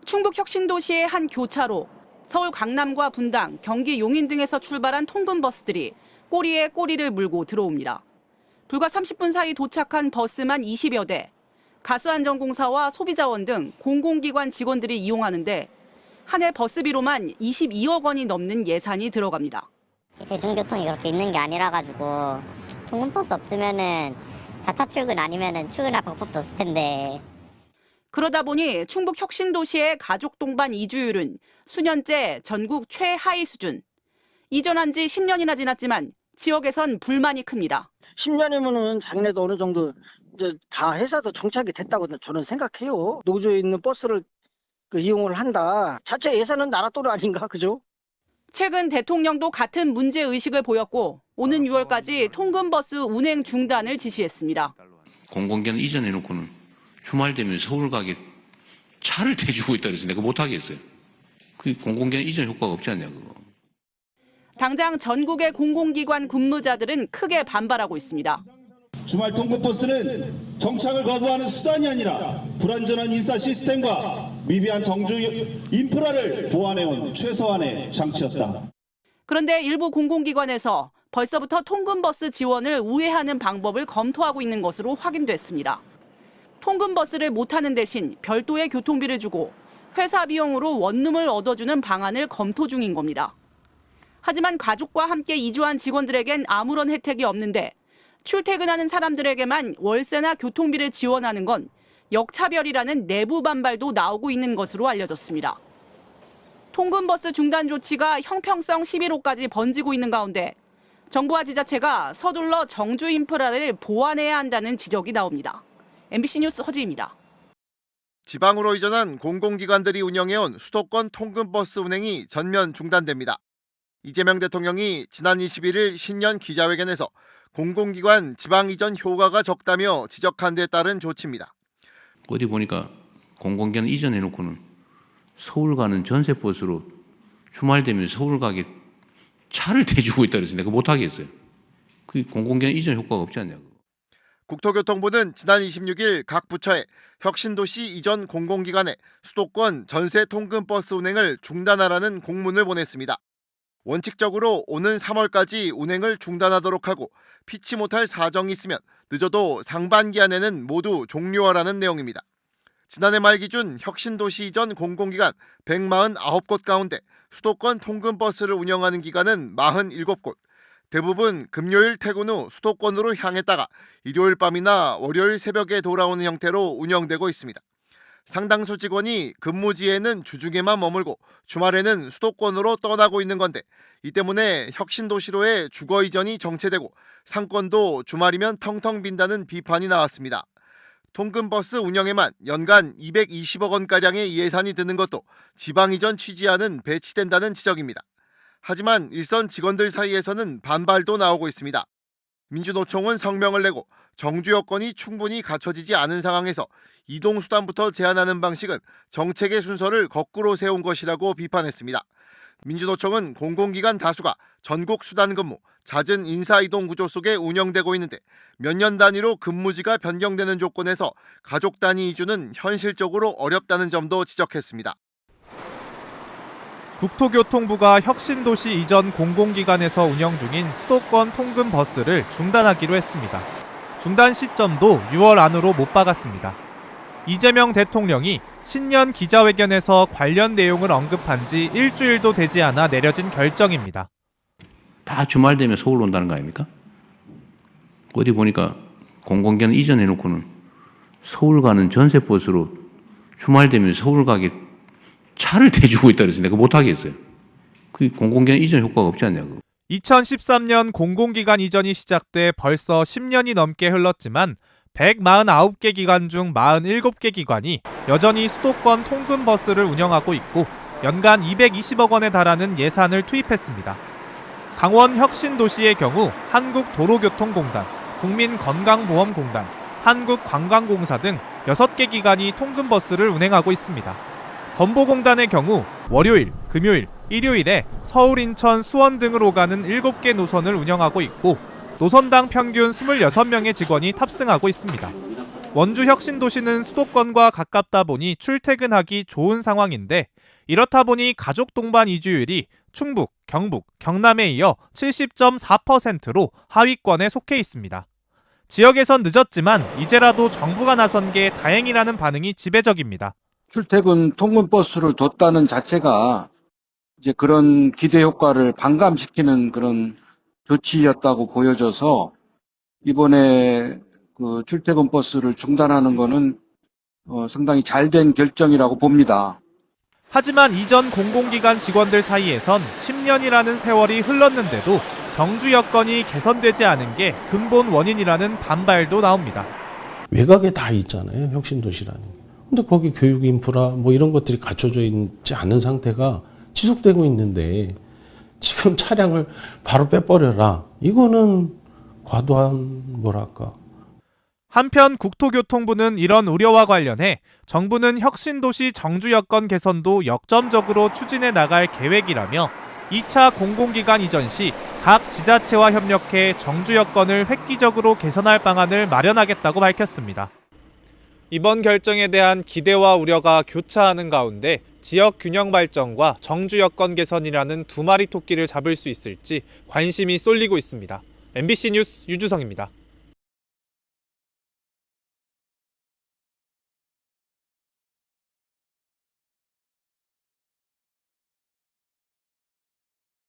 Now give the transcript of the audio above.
충북 혁신도시의 한 교차로, 서울 강남과 분당, 경기 용인 등에서 출발한 통근버스들이 꼬리에 꼬리를 물고 들어옵니다. 불과 30분 사이 도착한 버스만 20여 대, 가스안전공사와 소비자원 등 공공기관 직원들이 이용하는데 한 해 버스비로만 22억 원이 넘는 예산이 들어갑니다. 대중교통이 그렇게 있는 게 아니라 가지고 통근버스 없으면은 자차 출근 아니면은 출근할 방법도 없을 텐데. 그러다 보니 충북 혁신도시의 가족 동반 이주율은 수년째 전국 최하위 수준. 이전한 지 10년이나 지났지만 지역에선 불만이 큽니다. 10년이면은 자기네도 어느 정도 이제 다 회사도 정착이 됐다고 저는 생각해요. 노조에 있는 버스를 이용을 한다. 자체 예산은 나라 돈 아닌가, 그죠? 최근 대통령도 같은 문제 의식을 보였고 오는 6월까지 통근버스 운행 중단을 지시했습니다. 공공기관 이전해놓고는 주말 되면 서울 가게 차를 대주고 있다 그래서 내가 못하겠어요. 그 공공기관 이전 효과가 없지 않냐 그거. 당장 전국의 공공기관 근무자들은 크게 반발하고 있습니다. 주말 통근버스는 정착을 거부하는 수단이 아니라 불완전한 인사 시스템과 미비한 정주 인프라를 보완해온 최소한의 장치였다. 그런데 일부 공공기관에서 벌써부터 통근버스 지원을 우회하는 방법을 검토하고 있는 것으로 확인됐습니다. 통근버스를 못 타는 대신 별도의 교통비를 주고 회사 비용으로 원룸을 얻어주는 방안을 검토 중인 겁니다. 하지만 가족과 함께 이주한 직원들에겐 아무런 혜택이 없는데 출퇴근하는 사람들에게만 월세나 교통비를 지원하는 건 역차별이라는 내부 반발도 나오고 있는 것으로 알려졌습니다. 통근버스 중단 조치가 형평성 11호까지 번지고 있는 가운데 정부와 지자체가 서둘러 정주 인프라를 보완해야 한다는 지적이 나옵니다. MBC 뉴스 허지입니다. 지방으로 이전한 공공기관들이 운영해온 수도권 통근버스 운행이 전면 중단됩니다. 이재명 대통령이 지난 21일 신년 기자회견에서 공공기관 지방 이전 효과가 적다며 지적한 데 따른 조치입니다. 어디 보니까 공공기관 이전해놓고는 서울 가는 전세버스로 주말 되면 서울 가게 차를 대주고 있다 그래서 내가 못하겠어요. 그 공공기관 이전 효과가 없지 않냐. 국토교통부는 지난 26일 각 부처에 혁신도시 이전 공공기관의 수도권 전세 통근버스 운행을 중단하라는 공문을 보냈습니다. 원칙적으로 오는 3월까지 운행을 중단하도록 하고 피치 못할 사정이 있으면 늦어도 상반기 안에는 모두 종료하라는 내용입니다. 지난해 말 기준 혁신도시 이전 공공기관 149곳 가운데 수도권 통근버스를 운영하는 기관은 47곳, 대부분 금요일 퇴근 후 수도권으로 향했다가 일요일 밤이나 월요일 새벽에 돌아오는 형태로 운영되고 있습니다. 상당수 직원이 근무지에는 주중에만 머물고 주말에는 수도권으로 떠나고 있는 건데 이 때문에 혁신도시로의 주거 이전이 정체되고 상권도 주말이면 텅텅 빈다는 비판이 나왔습니다. 통근버스 운영에만 연간 220억 원가량의 예산이 드는 것도 지방 이전 취지와는 배치된다는 지적입니다. 하지만 일선 직원들 사이에서는 반발도 나오고 있습니다. 민주노총은 성명을 내고 정주 여건이 충분히 갖춰지지 않은 상황에서 이동수단부터 제한하는 방식은 정책의 순서를 거꾸로 세운 것이라고 비판했습니다. 민주노총은 공공기관 다수가 전국 수단 근무, 잦은 인사이동 구조 속에 운영되고 있는데 몇 년 단위로 근무지가 변경되는 조건에서 가족 단위 이주는 현실적으로 어렵다는 점도 지적했습니다. 국토교통부가 혁신도시 이전 공공기관에서 운영 중인 수도권 통근버스를 중단하기로 했습니다. 중단 시점도 6월 안으로 못 박았습니다. 이재명 대통령이 신년 기자회견에서 관련 내용을 언급한 지 일주일도 되지 않아 내려진 결정입니다. 다 주말 되면 서울로 온다는 거 아닙니까? 어디 보니까 공공기관 이전해놓고는 서울 가는 전세버스로 주말 되면 서울 가게 차를 대주고 있다 그래서 내가 못하겠어요. 그 공공기관 이전 효과가 없지 않냐고. 2013년 공공기관 이전이 시작돼 벌써 10년이 넘게 흘렀지만 149개 기관 중 47개 기관이 여전히 수도권 통근버스를 운영하고 있고 연간 220억 원에 달하는 예산을 투입했습니다. 강원 혁신도시의 경우 한국도로교통공단, 국민건강보험공단, 한국관광공사 등 6개 기관이 통근버스를 운행하고 있습니다. 건보공단의 경우 월요일, 금요일, 일요일에 서울, 인천, 수원 등으로 가는 7개 노선을 운영하고 있고 노선당 평균 26명의 직원이 탑승하고 있습니다. 원주 혁신도시는 수도권과 가깝다 보니 출퇴근하기 좋은 상황인데 이렇다 보니 가족 동반 이주율이 충북, 경북, 경남에 이어 70.4%로 하위권에 속해 있습니다. 지역에선 늦었지만 이제라도 정부가 나선 게 다행이라는 반응이 지배적입니다. 출퇴근 통근버스를 뒀다는 자체가 이제 그런 기대 효과를 반감시키는 그런 조치였다고 보여져서 이번에 그 출퇴근 버스를 중단하는 거는 상당히 잘된 결정이라고 봅니다. 하지만 이전 공공기관 직원들 사이에선 10년이라는 세월이 흘렀는데도 정주 여건이 개선되지 않은 게 근본 원인이라는 반발도 나옵니다. 외곽에 다 있잖아요, 혁신도시라는 게. 근데 거기 교육 인프라 뭐 이런 것들이 갖춰져 있지 않은 상태가 지속되고 있는데 지금 차량을 바로 빼버려라. 이거는 과도한 뭐랄까. 한편 국토교통부는 이런 우려와 관련해 정부는 혁신도시 정주 여건 개선도 역점적으로 추진해 나갈 계획이라며 2차 공공기관 이전 시 각 지자체와 협력해 정주 여건을 획기적으로 개선할 방안을 마련하겠다고 밝혔습니다. 이번 결정에 대한 기대와 우려가 교차하는 가운데 지역 균형 발전과 정주 여건 개선이라는 두 마리 토끼를 잡을 수 있을지 관심이 쏠리고 있습니다. MBC 뉴스 유주성입니다.